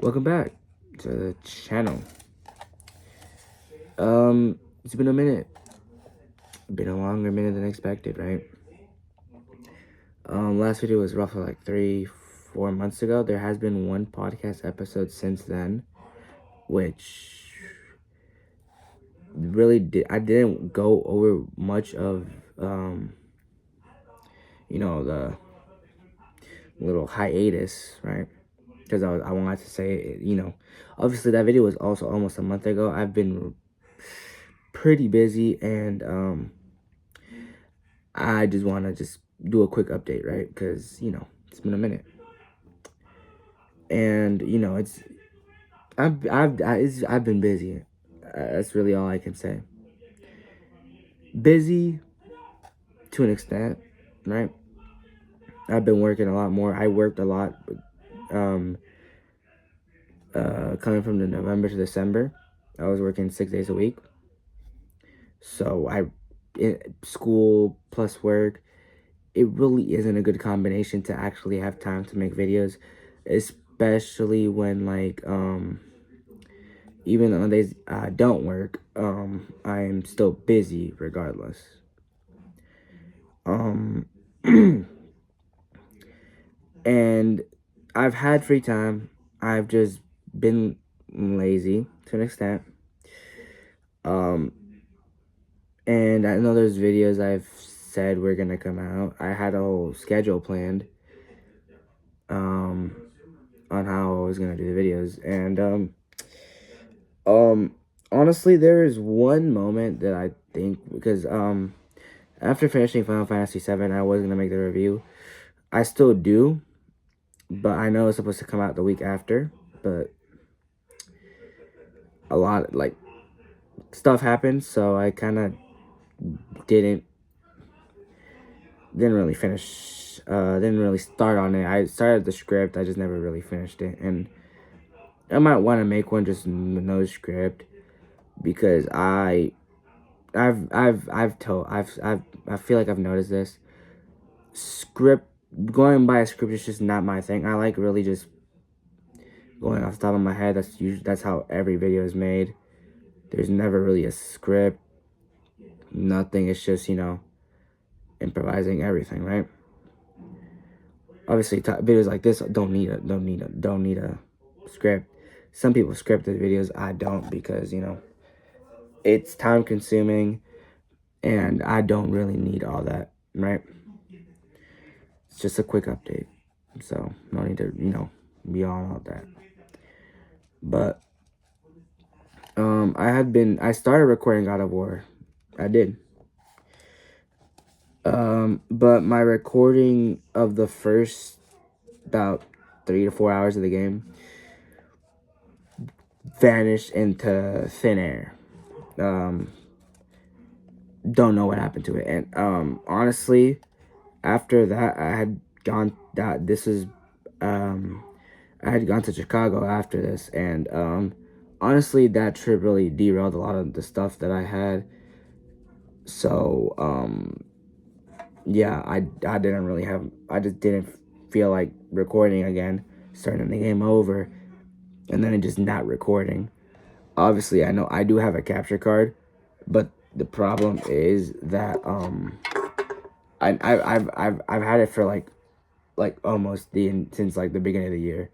Welcome back to the channel. It's been a minute. Been a longer minute than expected, right? Last video was roughly like 3-4 months ago. There has been one podcast episode since then, which really I didn't go over much of the little hiatus, right? Because I wanted to say, obviously that video was also almost a month ago. I've been pretty busy, and I just want to do a quick update, right? Because it's been a minute, and I've been busy. That's really all I can say. Busy to an extent, right? I've been working a lot more. I worked a lot, coming from the November to December. I was working 6 days a week. So school plus work, it really isn't a good combination to actually have time to make videos, especially when even on days I don't work, I'm still busy regardless. And I've had free time. I've just been lazy to an extent. And I know there's videos I've said were gonna come out. I had a whole schedule planned on how I was gonna do the videos, and honestly, there is one moment that I think, because after finishing Final Fantasy VII, I was gonna make the review. I still do, but I know it's supposed to come out the week after, but a lot stuff happened, so I kind of didn't really finish, didn't really start on it. I started the script, I just never really finished it, and I might want to make one just no script, because I feel like I've noticed this. Going by a script is just not my thing. I like really just going off the top of my head. That's how every video is made. There's never really a script. Nothing. It's just, improvising everything, right? Obviously, videos like this don't need a script. Some people scripted videos. I don't, because it's time consuming, and I don't really need all that, right? It's just a quick update, so no need to be on all that. But I started recording God of War. I did. But my recording of the first about 3 to 4 hours of the game vanished into thin air. Don't know what happened to it. And honestly, after that, I had gone to Chicago after this, and honestly, that trip really derailed a lot of the stuff that I had. So yeah, I just didn't feel like recording again, starting the game over, and then it just not recording. Obviously, I know I do have a capture card, but the problem is that I've had it for like almost since like the beginning of the year.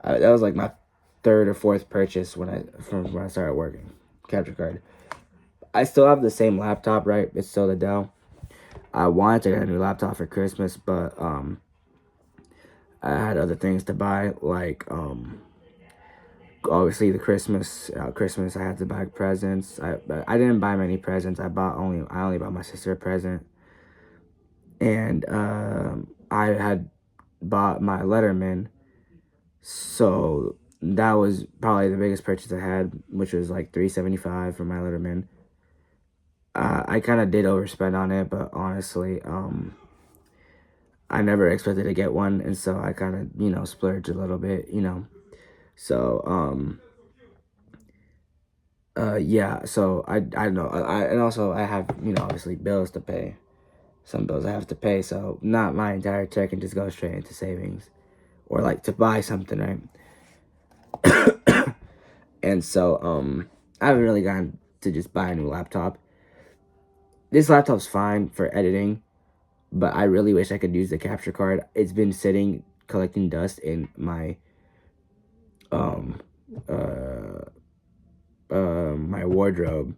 That was like my third or fourth purchase when I started working. Capture card. I still have the same laptop, right? It's still the Dell. I wanted to get a new laptop for Christmas, but I had other things to buy, like obviously the Christmas I had to buy presents. I didn't buy many presents. I only bought my sister a present, and I had bought my Letterman, so that was probably the biggest purchase I had, which was like $375 for my Letterman. I kind of did overspend on it, but honestly, I never expected to get one, and so I kind of, splurged a little bit, So, yeah, so I don't know. And also I have, obviously bills to pay. Some bills I have to pay, so not my entire check can just go straight into savings or like to buy something, right? And so I haven't really gotten to just buy a new laptop. This laptop's fine for editing, but I really wish I could use the capture card. It's been sitting collecting dust in my um my wardrobe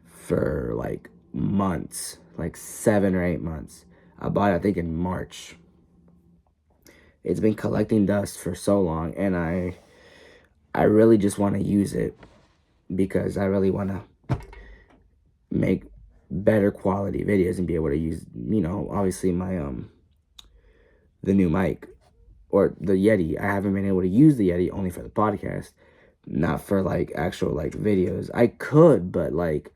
for like months, like 7 or 8 months. I bought it, I think, in March. It's been collecting dust for so long, and I really just want to use it because I really want to make better quality videos and be able to use, obviously my the new mic or the Yeti. I haven't been able to use the Yeti only for the podcast, not for like actual like videos. I could, but like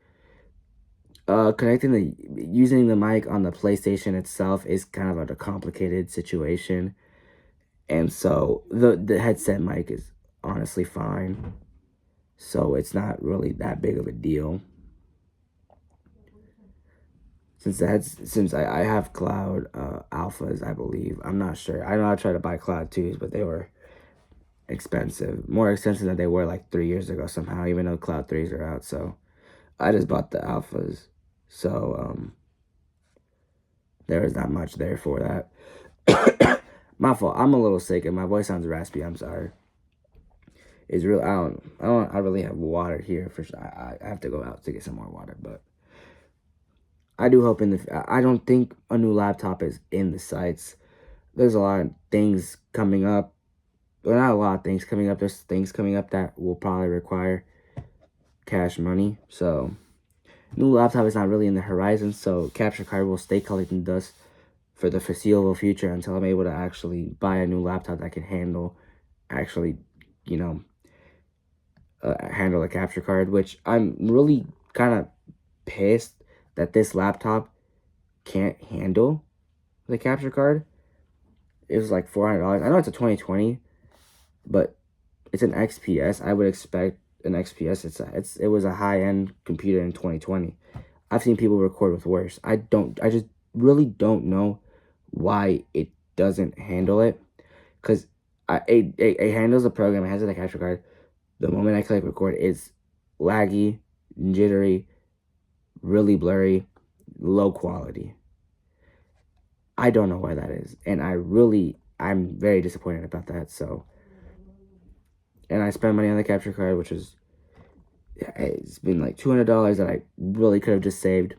using the mic on the PlayStation itself is kind of a complicated situation. And so the headset mic is honestly fine. So it's not really that big of a deal. Since I have Cloud Alphas, I believe. I'm not sure. I know I tried to buy Cloud 2s, but they were expensive. More expensive than they were like 3 years ago somehow, even though Cloud 3s are out. So I just bought the Alphas. So there was not much there for that. My fault. I'm a little sick and my voice sounds raspy. I'm sorry. It's real. I really have water here for sure. I have to go out to get some more water, but I do hope I don't think a new laptop is in the sights. There's a lot of things coming up. Well, not a lot of things coming up. There's things coming up that will probably require cash money. So new laptop is not really in the horizon. So capture card will stay collecting dust for the foreseeable future until I'm able to actually buy a new laptop that can handle, actually, handle a capture card. Which I'm really kind of pissed that this laptop can't handle the capture card. It was like $400. I know it's a 2020, but it's an XPS. I would expect an XPS. It was a high-end computer in 2020. I've seen people record with worse. I just really don't know why it doesn't handle it. Because it handles the program. It has the capture card. The moment I click record, it's laggy, jittery, really blurry, low quality. I don't know why that is. And I'm very disappointed about that. So, and I spent money on the capture card, which is, it's been like $200 that I really could have just saved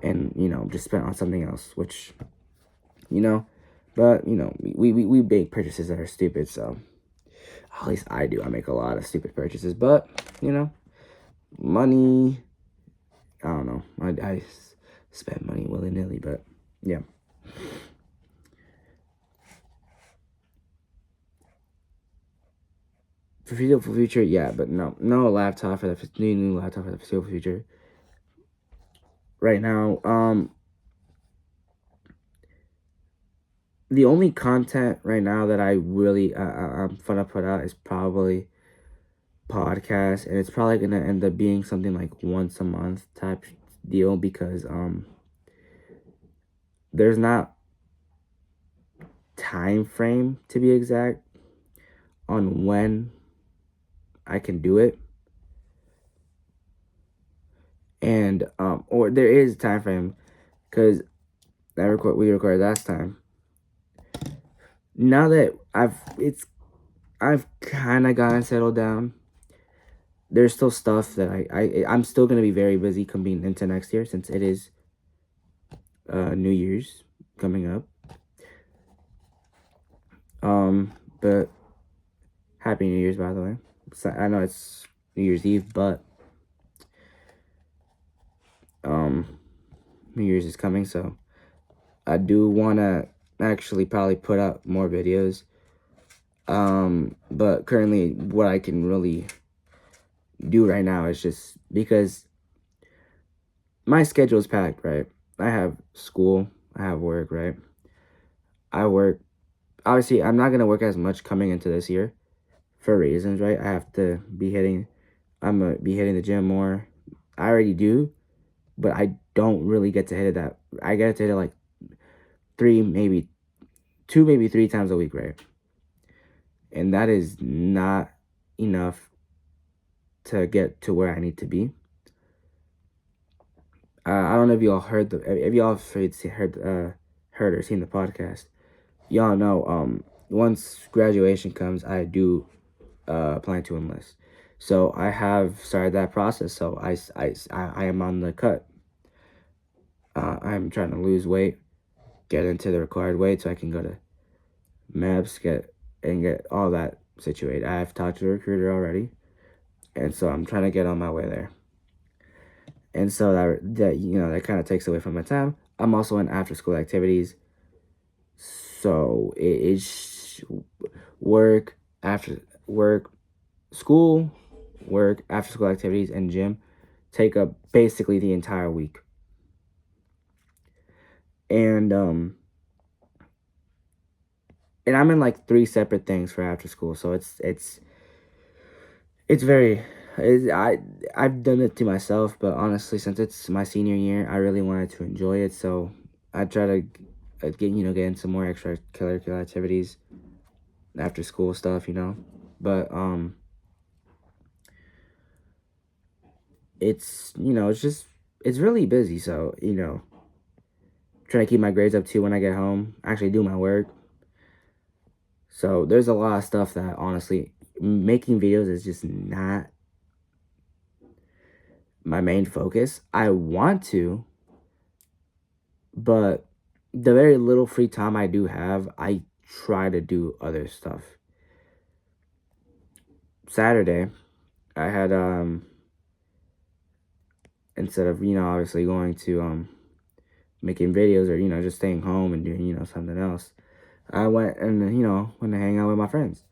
and, just spent on something else, which, but, we make purchases that are stupid. So, at least I do. I make a lot of stupid purchases, but, money, I don't know. I spend money willy-nilly, but yeah. For foreseeable future, yeah, but no laptop for the new laptop for the foreseeable future. Right now, the only content right now that I really I'm gonna put out is probably podcast, and it's probably gonna end up being something like once a month type deal because there's not time frame to be exact on when I can do it. And or there is a time frame because we recorded last time. Now that I've kind of gotten settled down, there's still stuff that I'm still gonna be very busy coming into next year since it is New Year's coming up. But Happy New Year's, by the way. So, I know it's New Year's Eve, but New Year's is coming, so I do want to actually probably put out more videos. But currently what I can really do right now is just because my schedule is packed, right? I have school, I have work, right? I work, obviously I'm not going to work as much coming into this year for reasons, right? I'm going to be hitting the gym more. I already do, but I don't really get to hit it that, I get to hit it like 2, maybe 3 times a week, right? and that is not enough to get to where I need to be. I don't know if y'all if y'all heard or seen the podcast. Y'all know once graduation comes, I do plan to enlist. So I have started that process. So I am on the cut. I'm trying to lose weight, get into the required weight so I can go to MEPS, get all that situated. I've talked to the recruiter already, and so I'm trying to get on my way there. And so that kind of takes away from my time. I'm also in after school activities, so it's work, after work, school, work, after school activities, and gym take up basically the entire week. And I'm in like 3 separate things for after school, so it's very I've done it to myself, but honestly, since it's my senior year, I really wanted to enjoy it, so I try to get in some more extracurricular activities, after school stuff, but it's it's really busy, so trying to keep my grades up too when I get home, actually do my work. So there's a lot of stuff that honestly, making videos is just not my main focus. I want to, but the very little free time I do have, I try to do other stuff. Saturday, I had instead of obviously going to making videos or just staying home and doing something else, I went and went to hang out with my friends.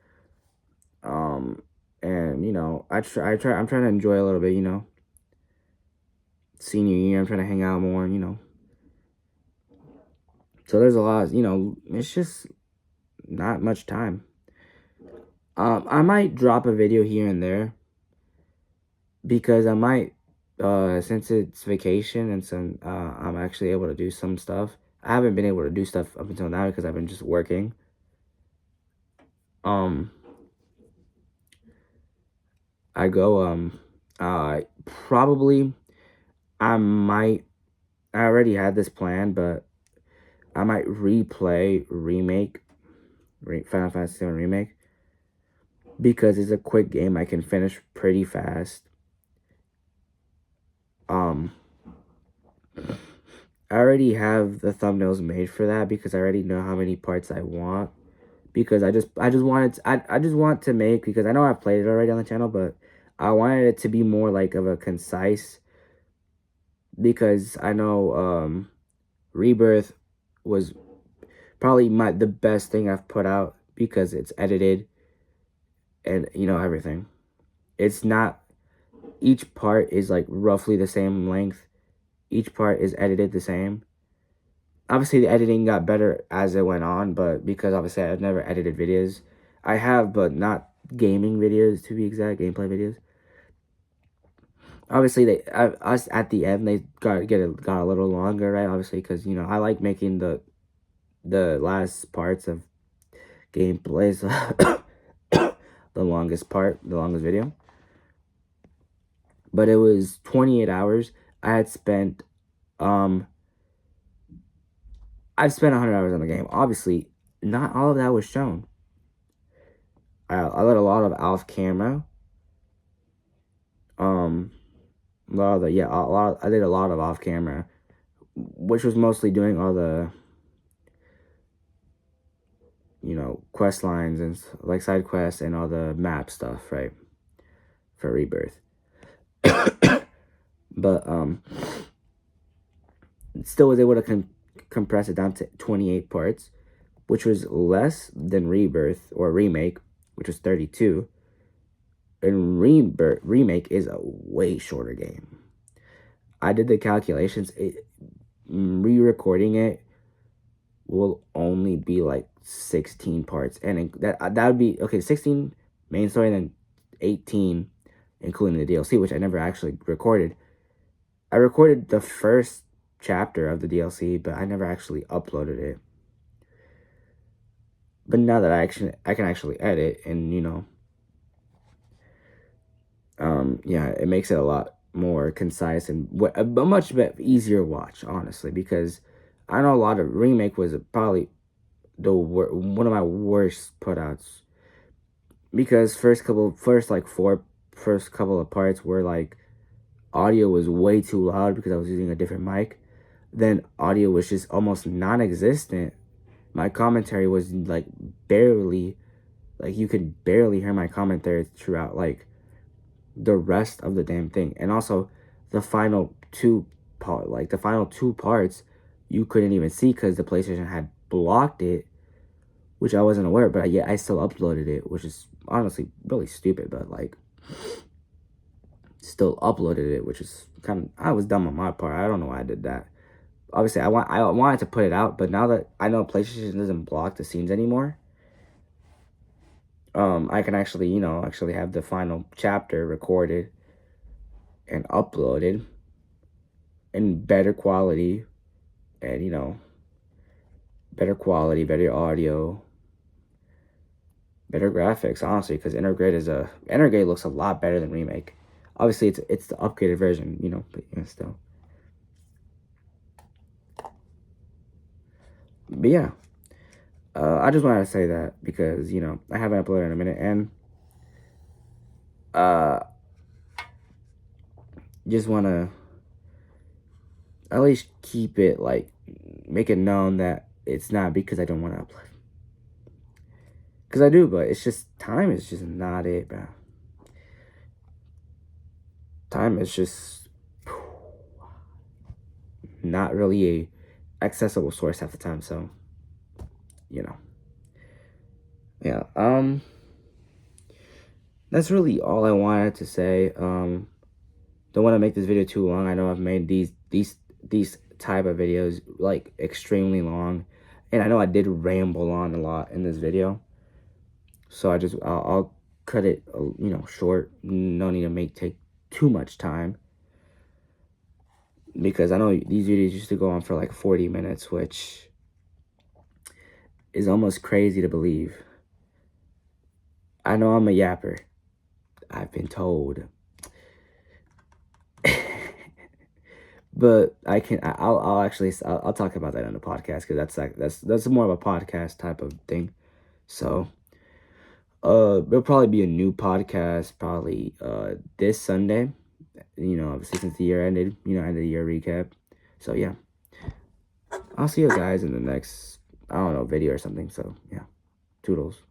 And I'm trying to enjoy a little bit, senior year. I'm trying to hang out more, so there's a lot, it's just not much time. I might drop a video here and there because I might, since it's vacation and I'm actually able to do some stuff. I haven't been able to do stuff up until now because I've been just working. I go, probably, I might, I already had this plan, but I might remake Final Fantasy VII Remake, because it's a quick game I can finish pretty fast. I already have the thumbnails made for that because I already know how many parts I want. Because I just want to make, because I know I've played it already on the channel, but I wanted it to be more like of a concise, because I know Rebirth was probably the best thing I've put out because it's edited and everything. It's not, each part is like roughly the same length. Each part is edited the same. Obviously, the editing got better as it went on, but because obviously I've never edited videos. I have, but not gaming videos, to be exact, gameplay videos. Obviously, us at the end, they got a little longer, right? Obviously, because I like making the last parts of gameplays the longest video. But it was 28 hours. I've spent 100 hours on the game. Obviously, not all of that was shown. I let a lot of off camera. A lot of I did a lot of off camera, which was mostly doing all the quest lines and like side quests and all the map stuff, right, for Rebirth. But still was able to compress it down to 28 parts, which was less than Rebirth or Remake, which was 32. And Remake is a way shorter game. I did the calculations. Re-recording it will only be like 16 parts, and that would be okay. 16 main story, and then 18 including the DLC, which I never actually recorded. I recorded the first chapter of the DLC, but I never actually uploaded it. But now that I can actually edit, and yeah, it makes it a lot more concise and a much easier watch, honestly, because I know a lot of Remake was probably one of my worst putouts, because first couple of parts were like audio was way too loud because I was using a different mic. Then audio was just almost non-existent. My commentary was like barely, like you could barely hear my commentary throughout like the rest of the damn thing. And also the final two parts you couldn't even see because the PlayStation had blocked it, which I wasn't aware, but I still uploaded it, which is honestly really stupid, but like still uploaded it, which is I was dumb on my part. I don't know why I did that. Obviously, I wanted to put it out, but now that I know PlayStation doesn't block the scenes anymore, I can actually actually have the final chapter recorded and uploaded in better quality, and better quality, better audio, better graphics. Honestly, because Intergrade looks a lot better than Remake. Obviously, it's the upgraded version, but still. But yeah, I just wanted to say that because I haven't uploaded in a minute, and just want to at least keep it like make it known that it's not because I don't want to upload, because I do, but it's just time is just not it, bro. Time is just not really a accessible source half the time, so yeah, that's really all I wanted to say. Don't want to make this video too long. I know I've made these type of videos like extremely long, and I know I did ramble on a lot in this video, so I'll cut it short. No need to take too much time, because I know these videos used to go on for like 40 minutes, which is almost crazy to believe. I know I'm a yapper, I've been told. But I'll talk about that on the podcast, because that's more of a podcast type of thing. So there'll probably be a new podcast probably this Sunday. Obviously since the year ended, end of the year recap. So yeah, I'll see you guys in the next, I don't know, video or something. So yeah, toodles.